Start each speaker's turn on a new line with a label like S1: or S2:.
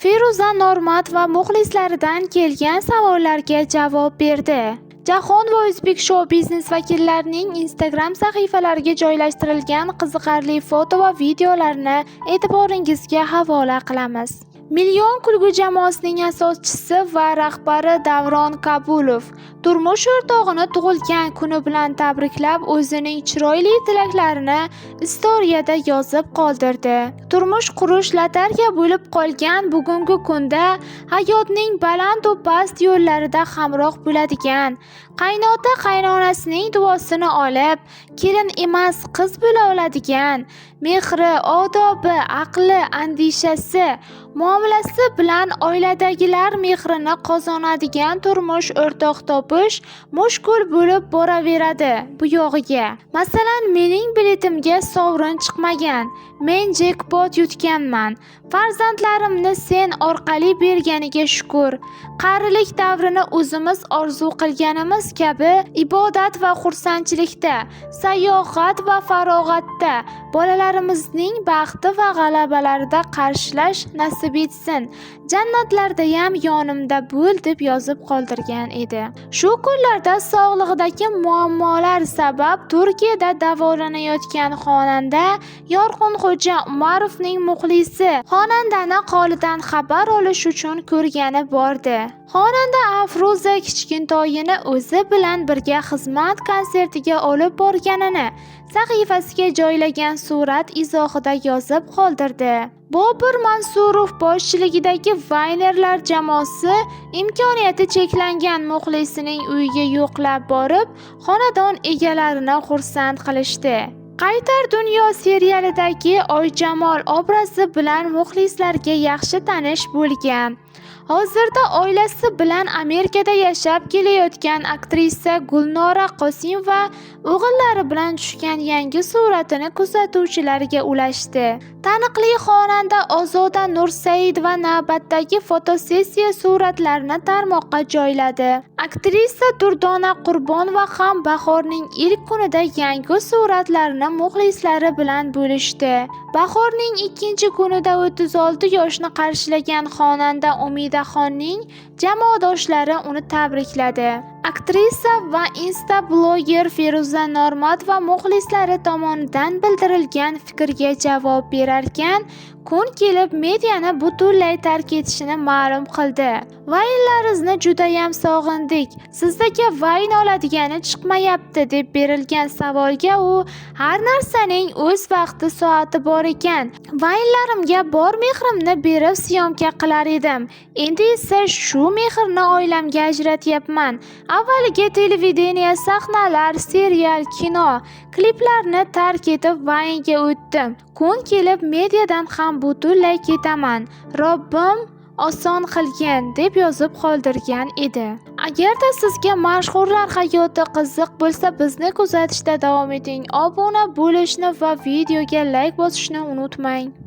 S1: Feruza Normat va muxlislaridan kelgan savollarga javob berdi. Jahon va o'zbek shou-biznes vakillarining Instagram sahifalariga joylashtirilgan qiziqarli foto va videolarni e'tiboringizga havola qilamiz. Million kulgu jamoasining asoschisi va rahbari Davron Kabulov turmush o'rtog'ini tug'ilgan kuni bilan tabriklab, o'zining chiroyli tilaklarini istoriyada yozib qoldirdi. Turmush qurish lotereya bo'lib qolgan bugungi kunda hayotning baland va past yo'llarida hamroh bo'ladigan, qaynota qaynonasining duosini olib, kelin emas qiz bo'la oladigan, mehri, odobi, aqli, andishasi, muomalasi bilan oiladagilar mehrini qozonadigan turmush o'rtoq topish mushkul bo'lib boraveradi bu yog'iga. Masalan, mening biletimga sovrin chiqmagan, men jekpot yutganman. Farzandlarimni sen orqali berganiga shukr. Qarilik davrini o'zimiz orzu qilganimiz kabi ibodat va xursandchilikda, sayohat va farog'atda bolalarimizning baxti va g'alabalarida qarshilash nasib etsin. Jannatlardayam yonimda bo'l deb yozib qoldirgan edi. Shu kunlarda sog'lig'idagi muammolar sabab Turkiyada davolanayotgan xonanda Yorqinxo'ja Umarovning muxlisi xonandani holidan xabar olish uchun ko'rgani bordi. Xonanda Afruza kichkintoyini o'zi bilan birga xizmat konsertiga olib borganini sahifasiga joylagan surat izohida yozib qoldirdi. Bobur Mansurov boshchiligidagi Vaynerlar jamoasi imkoniyati cheklangan muxlisining uyiga yo'qlab borib, xonadon egalarini xursand qilishdi. Qaytar dunyo serialidagi Oyjamol obrazi bilan muxlislarga yaxshi tanish bo'lgan. Hozirda oilasi bilan Amerikada yashab kelayotgan aktrisa Gulnora Qosimova o'g'illari bilan tushgan yangi suratini kuzatuvchilarga ulashdi. Taniqli xonanda Ozoda Nursaidova navbatdagi fotosessiya suratlarini tarmoqqa joyladi. Aktrisa Durdona Qurbonova ham bahorning ilk kunida yangi suratlarini muxlislari bilan bo'lishdi. Bahorning ikkinchi kunida 36 yoshni qarshilagan xonanda Umidaxonning jamoadoshlari uni tabrikladi. Aktrisa va insta-bloger Feruza Normatova muxlislari tomonidan bildirilgan fikrga javob berarkan, kun kelib mediani butunlay tark etishini ma'lum qildi. Vaynlaringizni judayam sog'indik. Sizdaga vayn oladigani chiqmayapti deb berilgan savolga u har narsaning o'z vaqti soati bor ekan. Vaynlarimga bor mehrimni berib syomka qilar edim. Endi esa shu mehrni oilamga ajratyapman. Avvaliga televideniya sahnalar, serial, kino, kliplarni tark etib vaynga o'tdim. Kun kelib mediadan ham butunlay ketaman. Robbim oson qilgan deb yozib qoldirgan edi. Agarda sizga mashhurlar hayoti qiziq bo'lsa, bizni kuzatishda davom eting. Obuna bo'lishni va videoga like bosishni unutmang.